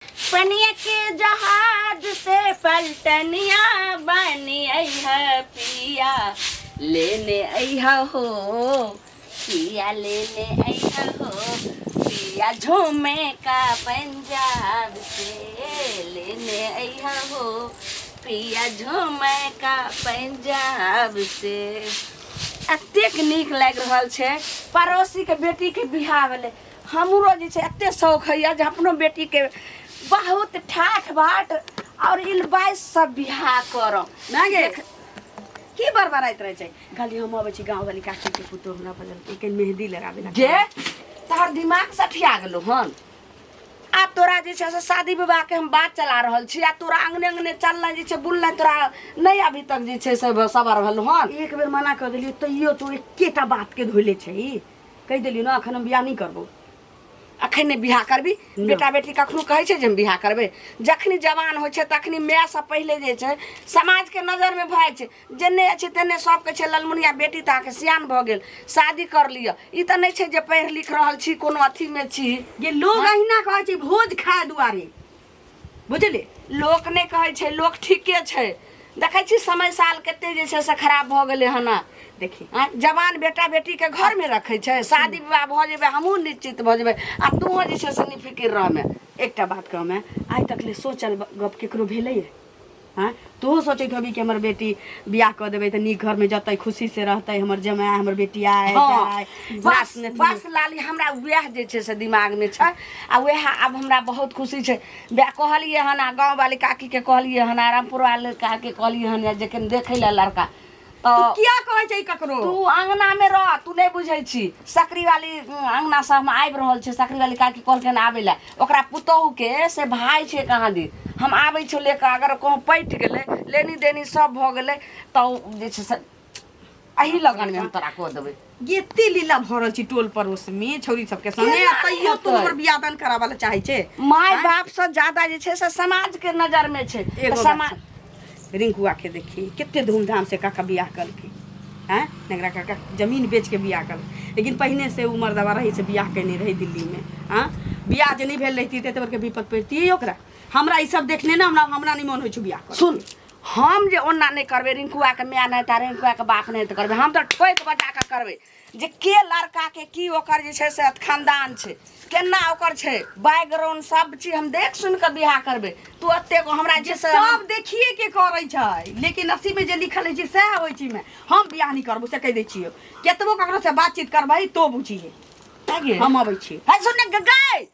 पनिया के जहाज से पलटनिया बनी है पिया लेने अइहा हो पिया लेने अइहा हो पिया झूमे का पंजाब से लेने अइहा हो पिया झूमे का पंजाब से। एतेक नीक लागि रहल छै। पड़ोसी के बेटी के बियाह भेलै, हमरो जे छै एते शौक है जे अपनो बेटी के बहुत ठाठ बाट और इलबाइस सब बियाह करम ना गे। की बरबराइत रहे छै खाली हम आबै छी गांव वाली काकी के पुतो हमरा बजल के मेहंदी लगाबे ला गे तोहर दिमाग सठिया गेलो हन। आ तोरा जे छै से शादी विवाह के हम बात चला रहल छी आ तोरा अंगने अंगने चलना जे छै बुलना तोरा नहीं अभी तक जे छै से सबर भेल हन। एक बेर मना कर देलियो तैयो तो एकेटा बात के धोले छै। कह देलियो ना अखन हम बियाह नहीं करबो। अखन नहीं बियाह करबी? बेटा बेटी कखनो कहै छै जे हम बियाह करबै? जखनी जवान होइ छै तखनी माय से पहिले जे छै समाज के नजर में भए छै जेने छै तेने सब के छै ललमुनिया बेटी त आके सियान भ गेल शादी कर लिया। ई त नहीं छै जे पढ़ लिख रहल छी कोनो अथी में छी। ये लोग अहिना कहै छै भोज खाए दुआरे बुझले। लोक नहीं कहै छै, लोक ठीके छै। देखै छी समय साल कते जे छै से खराब भ गेलै हन। देखी जवान बेटा बेटी के घर में रखे छै, शादी विवाह भ जेबे हमहू निश्चित भ जेबे आ तू जे छै से निफिकिर रहमे। एकटा बात कहमे आइ तक ले सोचल गप केकरो भेलै है? हाँ तू सोचैत होबी कि हमर बेटी बियाह कर देबै त नीक घर में जतै खुशी से रहतै हमर जमाई हमर बेटी आए हाँ, जाए बस बस लाली हमरा वह जे छै से दिमाग में छै आ वह अब हमरा बहुत खुशी छै। कहलिए हन आ गाँव वाली काकी के कहलिए हन आ रामपुर वाले काकी के कहलिए हन जखन देखे ला लड़का तो क्या कहै छै ककरो? तू अंगना में रह, तू नहीं बुझै छी। सकरी वाली अंगना से हम आबि रहल छै, सकरी वाली काकी कहलखिन आबे ला ओकरा पुतोहू के से भाई छै कहाँ दी हम आबै छौ लेकर। अगर कहूँ पैठ गेलै लेनी देनी सब भ गेलै तो जे छै से अही लगन में हम तोरा कह देबै। एते लीला भरल छी टोल पड़ोस में छौरी सबके संगे तैयो तू हमर बियाह दान कराबे ला चाहै छै। माय बाप से ज्यादा जे छै से समाज के नजर में छै। समाज रिंकुआ के देखी कितने धूमधाम से काका बियाह करके हैं नगरा काका जमीन बेच के बियाह कर। लेकिन पहले से उमर दवा रही से बियाह कैने रही दिल्ली में। हाँ बियाह जे नहीं भेल रहती ते के विपद पड़ती ओकरा। हमरा ई सब देखने ना हमरा नहीं मन होइ छै बियाह कर। सुन हम जे ओना नहीं करबे रिंकुआ के माय नहीं तारे रिंकुआ के बाप नहीं करबे हम तो ठोक बजा के करबे जे के लड़का के की ओकर जे छै से खानदान छै केना ओकर छै बैकग्राउंड सब चीज हम देख सुन के बियाह करबे। तू अत्ते को हमरा जे सब देखिए के करै छै लेकिन नसीब में जे लिखल है सह होइ छी में हम बियाह नहीं करबो से कह दै छियो। केतबो ककरो से बातचीत करबै तो बुझिए हम अबै छी। हाय सुन गगाय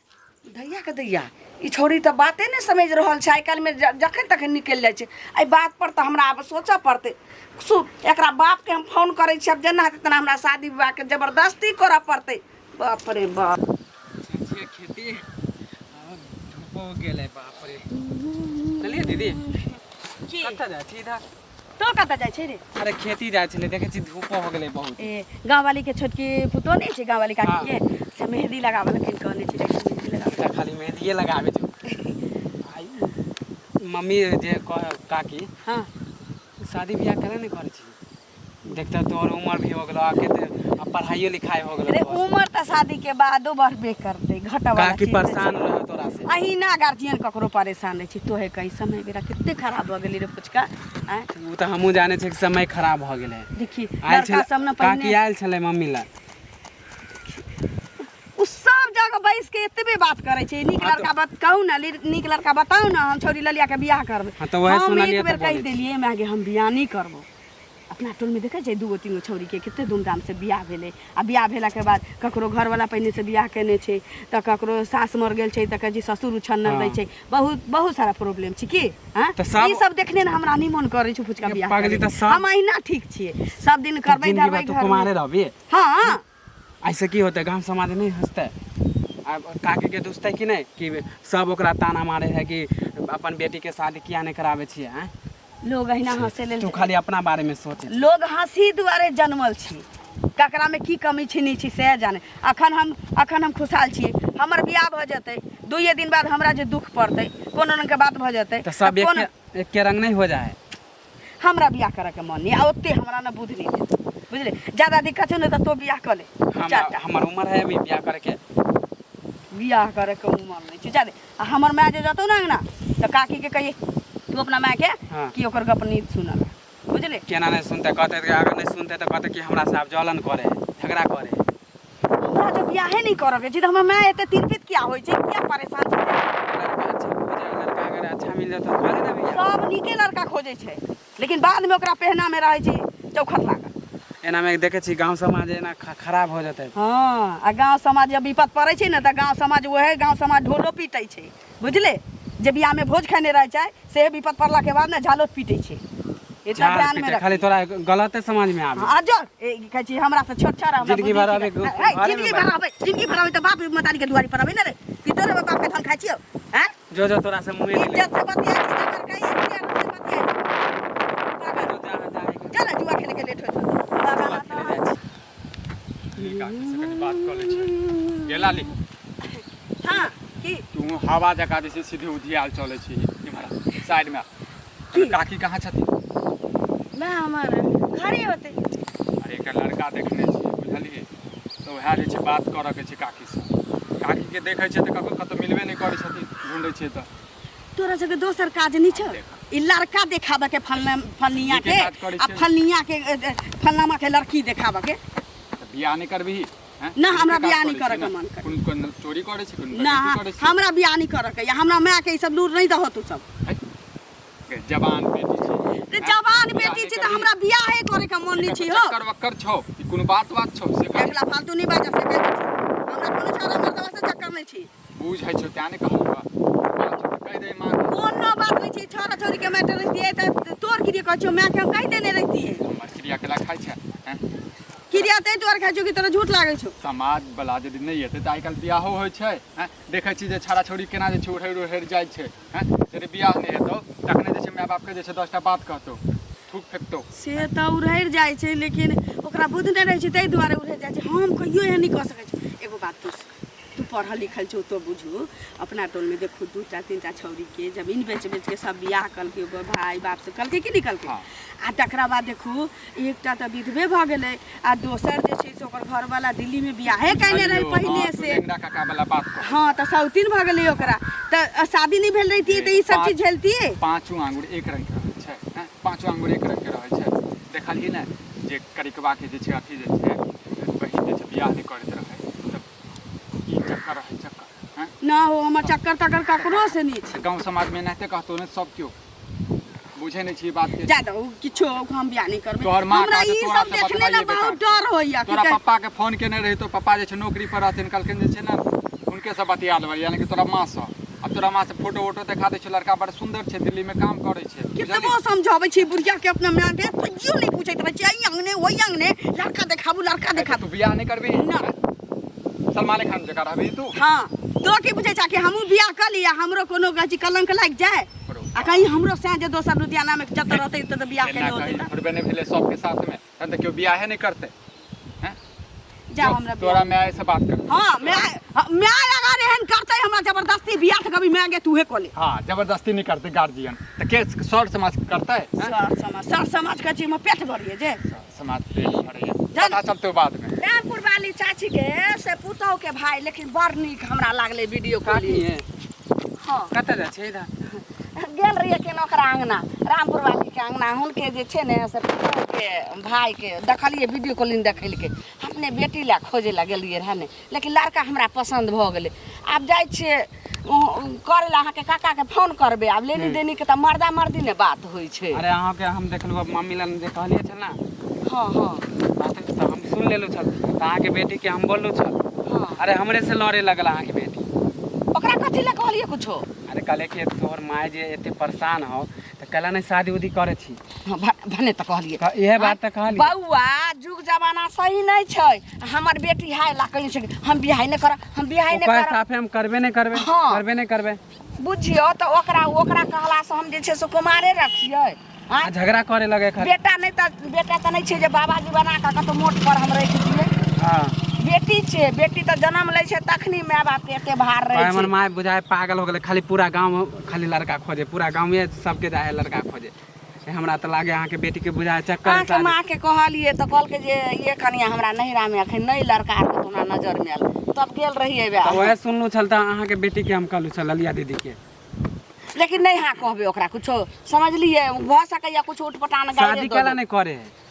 दैया के दैया ई छोरी तो बाते नहीं समझ रहल छै। आइकाल में जखन तखन निकल जाय छै एहि बात पर तो हमरा अब सोचऽ पड़ते। सुन एकरा बाप के हम फोन करे छी अब जेना तेना हमरा शादी विवाह के जबरदस्ती करऽ पड़ते। बाप रे बाप खेती धूप हो गेलै बाप रे। चलिए दीदी कत्ता जाइ छी इधर? तो कत्ता जाइ छै रे? अरे खेती जाइ छलै देखै छी धूप हो गेलै बहुत। ए गाँव वाली के छोटकी पुतो नहीं छै गाँव वाली काकी के से मेहंदी लगावे ला किन कहने छी मेहंदी लगावे खाली मेहंदी लगाबे छौ। मम्मी जे काकी हाँ शादी बियाह करे नहीं करे छी? देखते तोर उम्र भी हो गेलो आके अब पढ़ाइयो लिखाई हो गेलो। अरे उम्र त शादी के बादो बढ़बे करते घटा वाला काकी परेशान रह तोरा से। अहिना गार्जियन ककरो परेशान रहे छी। तोहे कई समय बेरा कितने खराब हो गेली रे पुचका। उ त हमहू जाने छी कि समय खराब हो गेलै। देखी आयल लड़का सब न काकी पहले आयल छलै मम्मी ला उस सब जगह बैस के एतबे बात करे छै नीक हाँ लड़का बात कहू ना नीक लड़का बताऊ ना हम छौरी ललिया के बियाह करबे। हाँ तो वह हम सुनलिए एक बेर तो कह बोले देलिए मैं आगे हम बियाह नहीं करबो। अपना टोल में देखे छै दूगो तीनगो छौरी के कितने धूमधाम से बियाह भेले आ बियाह भेला के बाद ककरो घर वाला पहले से बियाह केने छै त ककरो सास मर गेल छै त कहे ससुर उछन्नर दै छै बहुत सारा प्रॉब्लम छै की। हां ई सब देखने न हमरा नहीं मन करे छै फुचका बियाह पागली त सब हम अहिना ठीक छियै सब दिन करबै धरबै तो घर कुमारे रहबी। हां ऐसे की होते गांव समाज नहीं हंसते अब काकी के दोस्ते कि नहीं कि सब ओकरा ताना मारे है कि अपन बेटी के शादी किया नहीं करावे छिए। हैं लोग अहिना हंसे ले तू खाली अपना बारे में सोच। लोग हंसी दुआरे जन्मल छी ककरा में की कमी छी नहीं छी से जाने। अखन हम खुशहाल छी हमर बियाह भ जतै दुइये दिन बाद हमरा जे दुख पड़तै कोनो रंग के बात भ जतै तो सब एक के रंग नहीं हो जाए। हमरा बियाह करे के मन नहीं आ ओते हमरा न बुझ नहीं दे बुझले ज्यादा दिक्कत है न तो बियाह कर ले। हमर उम्र है अभी बियाह करे के। बियाह करे के उम्र नहीं छै जादे। आ हमर माय जे जतौ ना अंगना तो काकी के कहिए तू अपना माय के हाँ। कि ओकर गप नीत सुनल बुझले। केना नहीं सुनते, कहते कि अगर नहीं सुनते तो कहते कि हमरा से आप जलन करे झगड़ा करे। हमरा जो बियाहे नहीं करऽ के छै त हमर माय एते तिरपित किया होय छै, किया परेशान छै? लड़का अच्छा खोजे, लड़का अगर अच्छा मिल जाए तो करे ना भैया। सब नीके लड़का खोजे छै लेकिन बाद में ओकरा पहना में रहे छै चौखट लागल। एना में देखे छी गांव समाज एना खराब हो जाते। हाँ आ गाँव समाज जब विपत पड़े छै ना त गाँव समाज वहे गाँव समाज ढोलो पीटे छै बुझले। जे बियाह में भोज खाने रह जाए से विपत पड़ला के बाद ना झालो पीटे छै। इतना ध्यान में रख। खाली तोरा गलत समझ में आवे। आ जो कहै छी हमरा से छोट छोरा हमरा जिंदगी भर अबे जिंदगी भर अबे त बाप मतारी के दुआरी पर अबे ना रे कि तोरे बाप के धन खाइ छियो हैं। जो तोरा से मुंह नहीं ले। इज्जत से बतिया छी तकर कहीं चल जुआ खेले के लेट होत बात कर ले छै गेला ली। हां की तू हवा जका जैसे सीधे उधियाल चले छी इमहरा साइड में। काकी कहाँ छथिन? मैं हमर घरे होते। अरे एक लड़का देखने छी बुझलिए तो वह जे छै बात करऽ के छै काकी से। काकी के देखे छै त ककरो कतौ मिलबे नहीं करे छथिन, ढूंढे छै त तोरा सबके दोसर काज नहीं छ। ई लड़का देखाबे के फलनिया के आ फलनामा के लड़की देखाबे के। बियाह नहीं करबी हैं? ना हमरा बियाह नहीं करे के मन करे। कोन चोरी करे छै, कोन ना डकैती करे छै? हमरा बियाह नहीं करे के या हमरा माय के ई सब लूर नहीं दहो तू सब। जवान बेटी छै रे जवान बेटी छी त हमरा बियाहे करे के मन नहीं छी हो। चक्कर वक्कर छौ ई कोनो बात छौ से कह। एकला फालतू नहीं बाजा से कह। हमरा कोनो छोरा मर्दवा से चक्कर नहीं छी। बुझै छौ त्या ने कहलुआ कह दे मां। कोनो बात नहीं छी। छोरा छोरी के मैटर रहती है त तोर की कहै छौ मैं के हम कह देने रहती है। हमर क्रिया केला खाइ छै हैं? क्रिया ते तोर खाइ छौ कि तोरा झूठ लागै छौ। समाज बला यदि नहीं हेतै त आइ काल्हि बियाहो होइ छै हैं। देखै छी जे छाड़ा छोड़ी केना जे छै उड़ि जाइ छै हैं। यदि बियाह नहीं हेतौ तखने जे छै माय बाप के जे छै 10टा बात कहतौ थूक फेकतौ। से त उड़ि जाइ छै लेकिन ओकरा बुद्धि नहीं रहै छै तै दुआरे उड़ि जाइ छै। हम कहियो एहन नहीं कह सकै छी। एगो बात तू पढ़ल लिखल छौ तो बुझू अपना टोल में देखू 2टा 3टा छौरी के जमीन बेच के सब बियाह कलके भाई बाप से कलके कि निकलके। हाँ। आ तकरा बाद देखू एकटा त विधवे भ गेलै आ दोसर जे छै से ओकर घर वाला दिल्ली में बियाहे कइने रहे पहिले से। लेंगड़ा काका वाला बात कर। हाँ त सौतीन भ गेलै ओकरा त शादी नहीं भेल रही त ई सब चीज झेलती। पांचों आंगुर एक रंग के रहै छै हैं। पांचों आंगुर एक रंग के रहै छै। देखलिए ना जे करिकवा के जे छै अथी जे छै बहिन जे छै बियाह नहीं करैत रहै त ई चक्कर रहै चक्कर हैं। ना हो हमर चक्कर तक्कर ककरो से नहीं छै। गांव समाज में एनाहिते कहतो ने सब क्यों बुझे नहीं छी बात के। ज्यादा किछो हम बियाह नहीं करबै। तोहर माँ हमरा का ई तोरा सब से देखले ना बतलाइए बहुत बेटा। डर होइया। तोरा पापा के फोन केने रही तो पापा जे छै नौकरी पर रहथिन कहलखिन जे छै ना उनके से बतिया लेबै यानी कि तोरा माँ से। अब तोरा माँ से फोटो वोटो देखा दै छै लड़का बड़ सुंदर छै दिल्ली में काम करे छै। कितबो समझाबै छी बुढ़िया के अपना माँ के कहियो नहीं पूछैत रहै छै ई अंगने ओई अंगने लड़का देखाबू लड़का देखाबू। तू बियाह नहीं करबी ना। सलमान खान जका रहबी तू। हाँ तो की बुझै छ कि हमहू बियाह कर लिया हमरो कोनो गछि कलंक लाग जाए आ कहीं हमरो से जे दोसर लुधियाना में जत रहतै त बियाह के होतै त थोड़बे नहीं भेले सबके साथ में तन त क्यों बियाह नहीं करते हैं। जा हमरा तोरा मैं से बात कर। हाँ मैं अगर एहन करतै हमरा जबरदस्ती बियाह त कभी मैं गे तूहे कोले। हाँ जबरदस्ती नहीं करते गार्जियन त के सर समाज करता है हैं? सर समाज के चीज में पेट भरिए जे समाज पेट भरे पता चलते बाद में। रामपुर वाली चाची के से पुतौ के भाई लेकिन बड़ नीक हमरा लागले वीडियो कॉलिंग। हाँ कतऽ जाइ छै इधर? गेल रहिए के ओकरा अंगना रामपुर वाली के अंगना हुनके जे छै ने से पुतौ के भाई के देखलिए वीडियो कॉलिंग देखैलके अपने बेटी ला खोजे ला गेलिए रहे ने लेकिन लड़का हमरा पसंद भ गेलै। आब जाइ छिए करे ला अहाँ के काका के फोन करबे आब लेनी देनी के त मर्दा मर्दी ने बात होई छै। अरे अहाँ के हम देखलू मम्मी लन जे कहलिए छल ना। हाँ हाँ बात तो हम सुन लेलू छल त अहाँ के बेटी के हम बोललू छल। हाँ अरे हमरे से लड़े लगल अहाँ के बेटी। ओकरा कथी ला कहलिए कुछो? अरे कहले कि तोहर माय जे एते परेशान हो त कहला नहीं शादी उदी करे छी। हाँ, भने त कहलिए यह बात त कहली। बउआ जुग जमाना सही नहीं छै। हमर बेटी हाय ला कहीं से हम बियाह नहीं कर हम बियाह नहीं ओकर कर साफे हम करबे नहीं करबे हाँ। करबे नहीं करबे। बुझियो त ओकरा कहला से हम जे छै से कुमारे रखिए। आ झगड़ा करे लगे खाली। बेटा त नहीं छै जे बाबाजी बना के कतो मोट पर हम रख दिए। हां बेटी छै बेटी त जन्म लै छै तखनी माय बाप के एते भार रहे छै। हमर माय बुझाए पागल हो गेले खाली पूरा गांव खाली लड़का खोजे पूरा गांव में सबके जाए लड़का खोजे। हमरा त लागे अहाँ के बेटी के बुझाए चक्कर अहाँ के माँ के कहलिए त कहल के जे ये कनिया हमरा नहिरा में अखन नहीं लड़का के तोरा नजर में आल तब गेल रहिए बे तो वह सुनलू चलता अहाँ के बेटी के हम कहलू छल ललिया दीदी के लेकिन नहीं हाँ कहबे ओकरा कुछो समझलिए भ सकैया कुछ उठपटान शादी केला नहीं करे है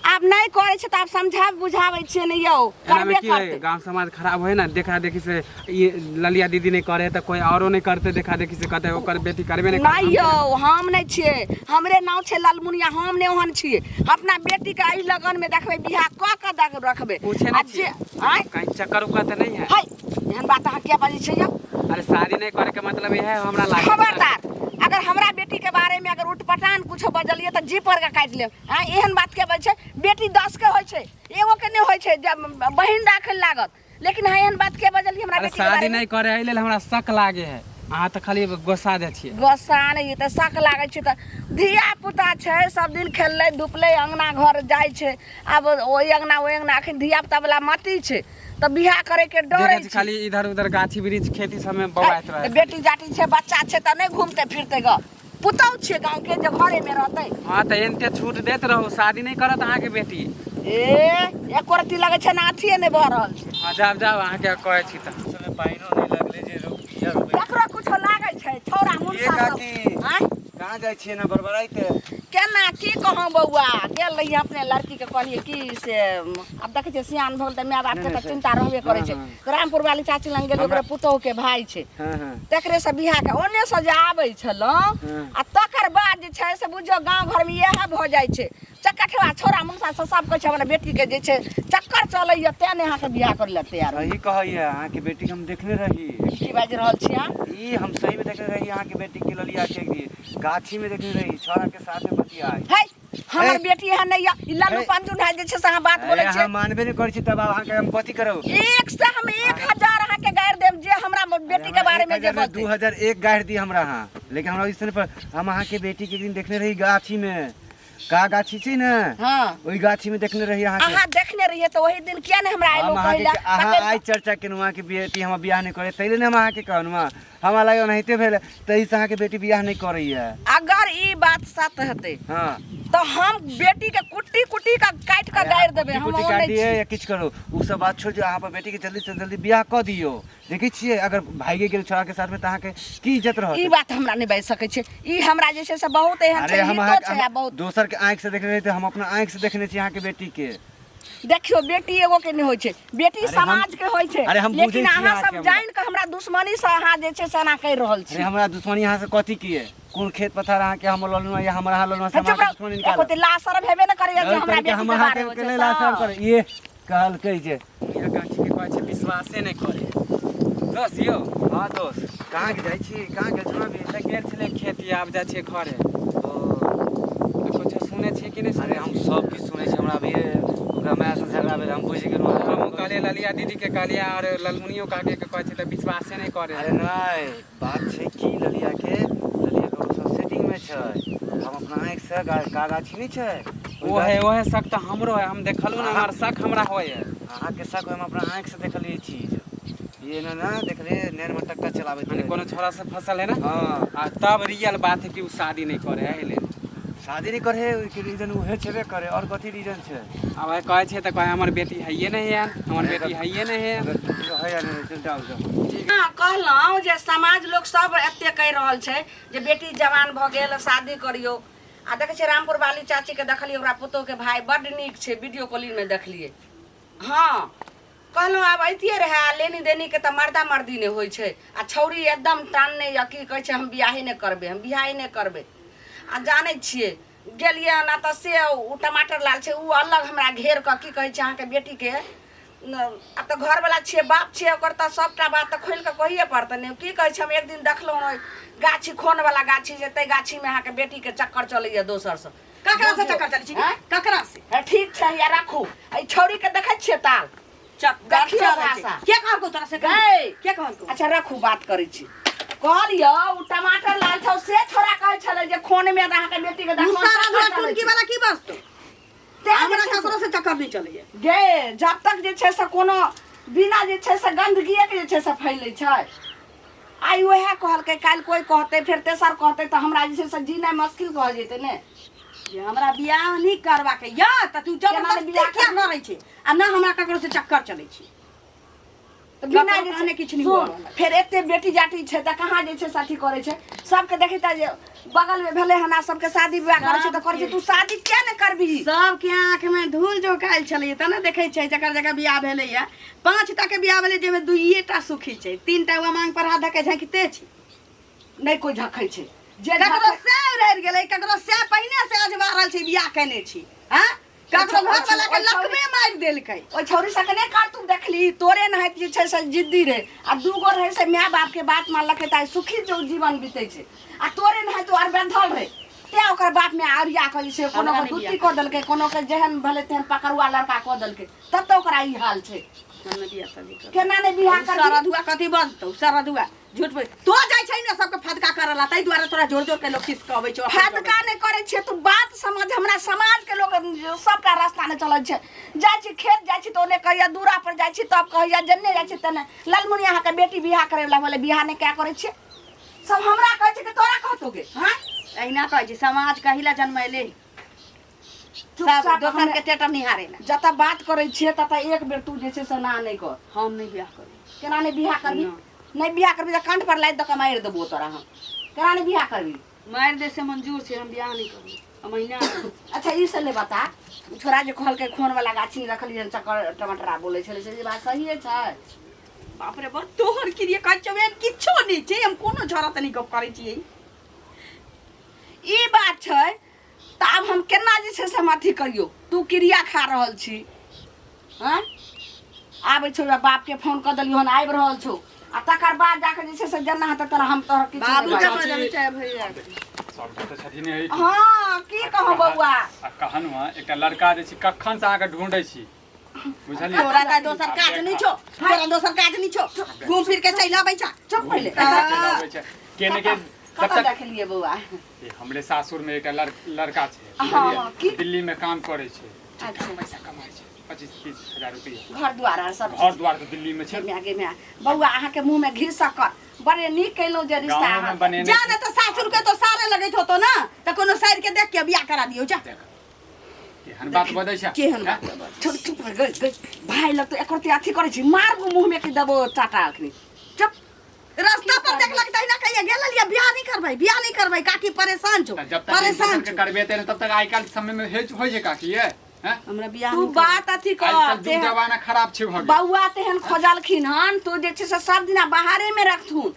आप नहीं करे छ त आप समझा बुझावे छिए नहीं यौ एना में करबे की करते गांव समाज खराब है ना देखा देखी से ये ललिया दीदी नहीं करे तो कोई औरो नहीं करते देखा देखी से कहते ओकर बेटी करबे नहीं नहीं यौ हम नहीं छिए हमरे नाव छे लालमुनिया हम नहीं ओहन छिए अपना बेटी के एहि लगन में देखबे बियाह क के रखबे पूछे नहीं छिए आय कहीं चक्कर उक्कर तो नहीं है हाय एहन बात अहाँ के बाजी छै यौ अरे शादी नहीं करे के मतलब यह है हमरा लागे खबरदार अगर हमरा बेटी के बारे में अगर उठपटान कुछ बजलिए तो जी पर के काट ले हां एहन बात के बज छै बेटी 10 के होय छै एगो के नहीं होय छै जब बहिन राखल लागत लेकिन एहन बात के बजलिए हमरा अरे बेटी के बारे शादी में नहीं करे एहि लेल हमरा शक लागे है अहाँ तो खाली गोसा दे छिए गोसा नहीं त शक लागे छै त धिया पुता छै सब दिन खेलले धुपले अंगना घर जाय छै अब ओई अंगना अखन धिया पुता वाला मती छै त बियाह करे के डरे देखै छी खाली इधर उधर गाछी वृक्ष खेती सब में बवाइत रहे बेटी जाटी छै बच्चा छै त नहीं घूमते फिरते ग पुतौ छै गांव के जे घरे में रहते हाँ तो एनते छूट देत रहो शादी नहीं करत अहाँ के बेटी एक रत्ती लगे छै ना अथिए नहीं भऽ रहल छै हाँ जाब जाब अहाँ के कहै छी त समय पाइनो नहीं लगले जे रुपया ककरो कुछो लागे छै छौरा मुंडा सब हैं कहाँ जाइ छियै ना बरबराइते केना की कहूं बौआ गेल रही अपने लड़की के कहलिए की से अब देखे छै सियान भल त माय बाप के त चिंता रहबे करे छै रामपुर वाली चाची लंग गेल ओकरे पुतोह के भाई छै तकरे से बियाह के ओने से जे आबै छलो आ तकर बाद जे छै से बुझो गांव घर में इएह भ जाइ छै चक्कठवा छोरा मुंसा से सब कह छै हमरा बेटी के जे छै चक्कर चलैया तेने अहाँ के बियाह करे ला तैयार रही कहैया अहाँ के बेटी के हम देखने रही की बाज रहल छी अहाँ ई हम सही में देखने रही अहाँ के बेटी के ललिया के गाछी में देखने रही छोरा के साथ में बतियाई है हमर बेटी है नहीं ई लालू पंजुन है जे छै से अहाँ बात बोलै छै हम मानबे नहीं करै छी तब अहाँ के हम कथी करब एक से हम 1000 अहाँ के गायर देब जे हमरा बेटी के बारे में जे बते 2001 गाड़ दी हमरा अहाँ लेकिन हमरा इस पर हम अहाँ के बेटी के एक दिन देखने रही गाछी में का गाछी छै ना हां ओई गाछी में देखने रही अहाँ के अहाँ देखने रहिए तो वही दिन किया नहीं हमरा आइलो कहला अहाँ आई चर्चा केनुआ के बेटी हम बियाह नहीं करे तैले ने हम अहाँ के कहनुआ हमरा लगे ओनाहिते भेल तई से अहाँ के बेटी बियाह नहीं करैया अगर ई बात सच हते हां तो हम बेटी के कुट्टी कुट्टी का काट के गायर देबे हम कुट्टी ओ काट नहीं दिए छी या किछ करो उ सब बात छोड़ जो अहाँ पर बेटी के जल्दी से जल्दी बियाह क दियो देखै छियै अगर भाईगे गेल छोरा के साथ में त अहाँ के की इज्जत रहत ई बात हमरा नहीं बाज सकै छै ई हमरा जे छै से बहुत एहन छै ई तो छै बहुत दोसर के आंख से देखने रही तो हम अपना आंख से देखने छी अहाँ के बेटी के देखियो बेटी एगो के नहीं होय छै बेटी समाज के होय छै अरे हम बुझै लेकिन छी अहाँ अहाँ सब के जान के हमरा दुश्मनी से अहाँ जे छै से ना कह रहल छी अरे हमरा दुश्मनी यहाँ से कथी किए कोन खेत पथार अहाँ के हम ललनुआ या हमरा ललनुआ से हमारा दुश्मनी निकाल एको लासर भेबे न करे जे हमरा बेटी हम के अहाँ बारे के में ले लासर करे ये कहल कह जे ये गाछी के कहै छै विश्वासे नहीं करे दोस्त यो हां दोस्त कहाँ के जाइ छी कहाँ के छुआ भी त गेल छले खेती आब जा छै घरे कुछ सुने छी कि नहीं अरे हम सब की सुनै छी हमरा भी ओकरा माय से झगड़ा भेल हम बुझि गेलहुँ हम कहले ललिया दीदी के कहलिया और ललमुनियो काके के कहै छै त विश्वासे नहीं करे अरे नहीं बात छै की ललिया के सब सेटिंग में छै हम अपना आँख से गाछी नहीं छै ओहे शक तो हमरो है हम देखलू ना हमार शक हमरा होय है अहाँ के शक हम अपना आँख से देखलिए चीज ये ना देखले नैन में टक्का चलावे माने कोनो छोरा से फसल है ना हां आ तब रियल बात है कि उ शादी नहीं करे है ले शादी नहीं करे के रीजन उहे छेबे करे और कथी रीजन छै अब कहै छै त कहै हमर बेटी हइये नहीं है हमर बेटी हइये नहीं है है या नहीं चल जाओ हां कहलौ जे समाज लोग सब एते कह रहल छै जे बेटी जवान भ गेल शादी करियो आ देखे छै रामपुर वाली चाची के देखलिए ओकरा पुतोह के भाई बड नीक छै वीडियो कॉलिंग में देखलिए हां कहलौ आब ऐतिए रहे लेनी देनी के त मर्दा मर्दी ने होय छै आ छौरी एकदम टानने या की कहै छै हम बियाह नहीं करबे आ जाने छिए गेलिए ना त से उ टमाटर लाल छै उ अलग हमरा घेर क की कहै छै अहाँ के बेटी के अब तो घर वाला छे बाप छे ओकर त सबटा बात त खोल के कहिए पड़त ने की कहै छै हम एक दिन देखलौ गाछी खोन वाला गाछी जेते गाछी में अहाँ के बेटी के चक्कर चलैया दोसर से ककरा से चक्कर चलै छी ककरा से ठीक छै या राखू ए छौरी के देखै छिए ताल देखियो भाषा के कहलको तोरा से गई के कहलको अच्छा रखू बात करै छी कहलियो उ टमाटर लाल छौ से छोरा कहै छले जे खोन में अहाँ के बेटी के देखो सारा घर टुनकी वाला की बस्तो हमरा ककरो से चक्कर नहीं चलैया गे जब तक जे छै से कोनो बिना जे छै से गंदगी के जे छै से फैलै छै आई ओहे कहलकै काल कोई कहते फिर तेसर कहते तो हमरा जे छै से जीना मुश्किल भ जेतै ने जे हमरा बियाह नहीं करबा के या त तू जबरदस्ती क्या न रही छै आ न हमरा ककरो से चक्कर चलै छै तो बिना ककरो जे कहने छै किछु नहीं हुआ फिर एते बेटी जाटी छै त कहाँ जे छै साथी करे छै सबके देखैता जे बगल में भेले हना सबके शादी विवाह करे छै त करे छै तू शादी किया ने करबी सबके आँख में धूल झोंकायल छलै त ने देखै छै जकर जकर बियाह भेलैया 5 टा के बियाह भेलै जेमे 2 टा सुखी छै 3 टा हुआ मांग पर हाथ धके झाँकिते छै नहीं कोई झखै छै जे ककरो से रहि गेलै ककरो से पहिने से अजबा रहल छै बियाह केने छी हां ककरो घर वाला के लकमे मारि देलकै ओइ छौरी सके ने काट तू देखली तोरे नहैत जे छै से जिद्दी रे आ दूगो रहे से माय बाप के बात मानलकै त सुखी जो जीवन बीतै छै आ तोरे नहैत आर बेधल रहे ते ओकर बाप में आरिया कहली से कोनो के दूती क देलकै कोनो के जेहन भले तेहन पकड़ुआ लड़का क देलकै तब तो ओकरा ई हाल छै केना ने बियाह कर सरधुआ कथी बजतौ सरधुआ झूठ बोल तो जाइ छै ने सबके फदका करला तै दुआरे तोरा जोर जोर के लोग किस कहबै छौ फदका ने करे छै तू बात समझ हमरा समाज के लोग सबका रास्ता ने चलै छै जाइ छी खेत जाइ छी तो ओने कहिया दूरा पर जाइ छी तब कहिया जन्ने जाइ छी तने लालमुनिया के बेटी बियाह करे वाला बोले बियाह ने क्या करे छै सब हमरा कहै छै कि तोरा कहतोगे हां अहिना कहै छै समाज कहिला जन्मैले सब दोसर के टेटर निहारे ला जता बात करे छिए तता एक बेर तू जे छै से ना नहीं कर हम नहीं बियाह करी केना ने बियाह करबी नहीं बियाह करबी त कंठ पर लाइ द के मार देबो तोरा हम केना ने बियाह करबी मार दे से मंजूर छै हम बियाह नहीं करी महीना अच्छा ई से ले बता छोरा जे कहल के खोन वाला गाछी में रखली चक्कर टमाटरा बोले छले से बात सही छै बाप रे बाप तोहर क्रिया कचवे किछो नहीं छै हम कोनो जरूरत नहीं गप करै छियै ई बात छै त अब हम केना जे छै से अथी करियो तू क्रिया खा रहल छी हां आबै छौ बाप के फोन क देलियो हन आबि रहल छौ आ तकर बाद जाके जे छै से जेना हत तोरा हम तोहर किछु बाबू नहीं के बाजब। बजाबै छै भैया सब तऽ छथिन एहि हाँ की कहू बउआ आ कहन हुआ एकटा लड़का जे छी कखन से अहाँके ढूंढै छी बुझलियै तोरा का दोसर काज नहीं छौ तोरा दोसर काज नहीं छौ घूम फिर के चल आबै छ चुप पहिले चलाबै छै केने के जब कतऽ तक देखलिए बउआ ये हमरे सासुर में एकटा लड़का छै हाँ, बुझलियै? की? दिल्ली में काम करे छै अच्छा। पैसा कमाइ छै 25-30 हजार रुपया घर द्वार आर सब घर द्वार तऽ दिल्ली में छै आगे में बउआ अहाँ के मुंह में घी शक्कर बड़े नीक कैलो जे रिश्ता गाँव में अहाँ बनेने जाने तो सासुर के तो सारे लगैत होतो ना त कोनो साइड के देख के बियाह करा दियो जा केहन बात बदै छै केहन हैं? बात छोड़ चुप रह गई भाई लग तो एकर ते अथी करे छी मारबो मुंह में के देबो टाटा अखनी चुप रास्ता पर देखलक तहिना कहिया गेल लिया बियाह नहीं करबै काकी परेशान छौ तऽ जब तक परेशान एक दूसरे के छौ करबे तब तक आइ काल्हि समय में होइ छै काकी ये हैं? हमरा बियाह तू नहीं बात अथी कर आजकल तेहन- जुग जमाना खराब छै भऽ गेल बउआ तेहन खोजलखिन हन तू जे छै से सब दिना बाहरे में रखथुन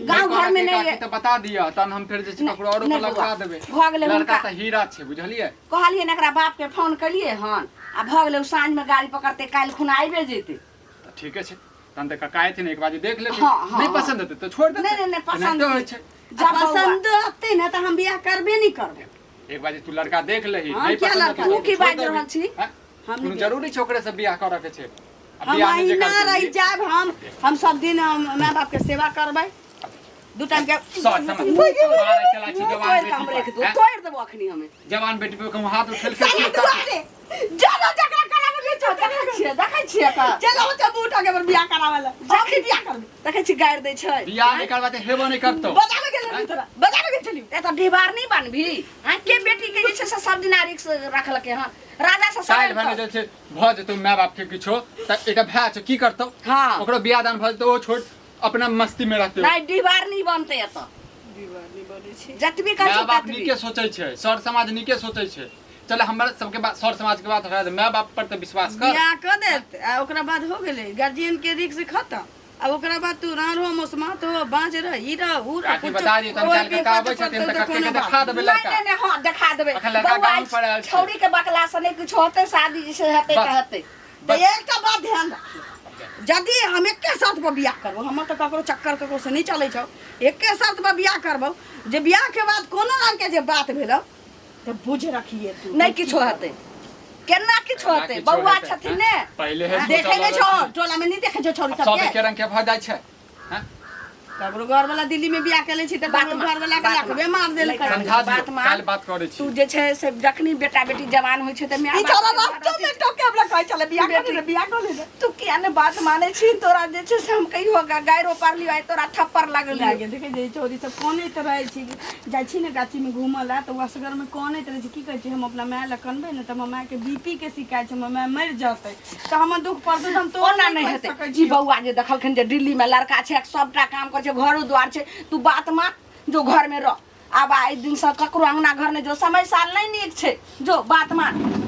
गांव घर में नहीं तो बता दिया तहन हम फिर जे छै ककरो औरो नहीं को लगवा बउआ, देबै भऽ गेलै लड़का हुनका तऽ हीरा छै बुझलियै कहलिए एकरा बाप के फोन कलिए हन आ भऽ गेलै साँझ में गाड़ी पकड़ते काल्हि खुना आइबे जेतै तऽ ठीके छै तहन तऽ कका एथिन एक बार देख लेथिन हाँ, हाँ, नहीं हाँ। पसंद हेतै तऽ छोड़ देतै नहीं, नहीं, नहीं, पसंद एनाहिते होइ की। छै जब पसंद होते ना त हम बियाह करबे नहीं करबै एक बार तू लड़का देख लही हाँ, नहीं क्या पसंद लड़का? हेतै तू तऽ की छोड़ बाजि देबही। रहल छी? हैं? हम कोनो नहीं जरूरी छै ओकरे से बियाह करऽ के छै आ हम बियाह में जे अहिना करतै रहि जाब हम सब दिन माय बाप के सेवा करबै दू टाइम के सर समझ मारे चला छी जवान तोड़ के हम रख बेटी दू पर, हैं? तोड़ देबो अखनी हमें जवान बेटी पे कहूँ हाथ उठेल सही दुआरे जरा जकरा कराबै के छौ देखै छियै त चलो त बूटा के पर बियाह करावेला जाके बियाह करबै देखै छी गाड़ि दै छै बियाह नहीं करबा तऽ हेबो नहीं करतौ बजाबे गेल तोरा बजाबे गेल छलियो ए त डिबार नहीं बनभी हां के बेटी के जे छै से सब दिना रिक्स रखलकै हन राजा से साइड भने जे छै भऽ जेतौ माय बाप के किछो तऽ एकटा भाय छै की करतौ हाँ ओकरो बियाह दान भऽ जेतौ ओ छोड़ अपना मस्ती में रहतौ नहीं डिबार नहीं बनते एत जतबी कहै माय छै बाप ततबी नीके सोचै छै सर समाज नीके सोचै छै चल हमरा सबके बात सर समाज के बात हटा दे माय बाप पर तऽ विश्वास कर बियाह कर देत आ ओकरा बाद हो गेलै गार्जियन के रिक्स खत्म अब ओकरा बाद तू रहो मुस्मात हो बाँच रह ई रह ऊ रह काकी बता दी तब काल के आबै छथिन तऽ कक्के के देखा देबै नहीं लड़का नहीं हां देखा देबै अखन लड़का बउआ, गाँव पर आयल छै। छौरी के बकला से नहीं कुछ होते शादी जैसे हेतै बस। त हेतै तो एकटा बात ध्यान रख यदि हम एके शर्त पर बियाह करबो हम तो ककरो चक्कर ककरो से नहीं चलै छौ एके शर्त पर बियाह करबो जे बियाह के बाद कोनो रंग के जे बात भेलो तो बुझ रखिए तू नहीं किछो हेतै केना किछो हेतै किछो बउआ हेतै, छथिन हैं? ने पहिले हे देखे सोचल नहीं छौ रहथिन। टोला में नहीं देखे छौ छौरी अब सब सबके एके रंग के भऽ जाइ छै हैं? ककरो घर वाला दिल्ली में बियाह केले छी त ककरो घर वाला के लखबे मार देल समझा दियौ बात मान। काल्हि बात करै छी तू जे छै से जखनी बेटा बेटी जवान होइ छै त माय ई छोरा रास्ता में टोके हमरा कहै छले बियाह कर ले बियाह कर ले तू किया ने बात माने छी तोरा जे छै से हम कहियो गायरो पारली आइ तोरा थप्पड़ लागल लागे देखे जे छोरी सब कोनैत रहै छी जाइ छी ने गाछी में घूमऽ ला त असगर में कोनैत रहै छी की कहै छी हम अपना माय ल कनबै ने त माय के बीपी के शिकायत छै माय मर जतै त हम दुख पड़तै हम तो ओना नहीं हेतै जी बौआ जे देखलखिन जे दिल्ली में लड़का छै सबटा काम करे छै घरो द्वार छै तू बात मान जो घर में रह आब आइ दिन से ककरो अंगना घर ने जो समय साल नहीं नीक छै जो बात मान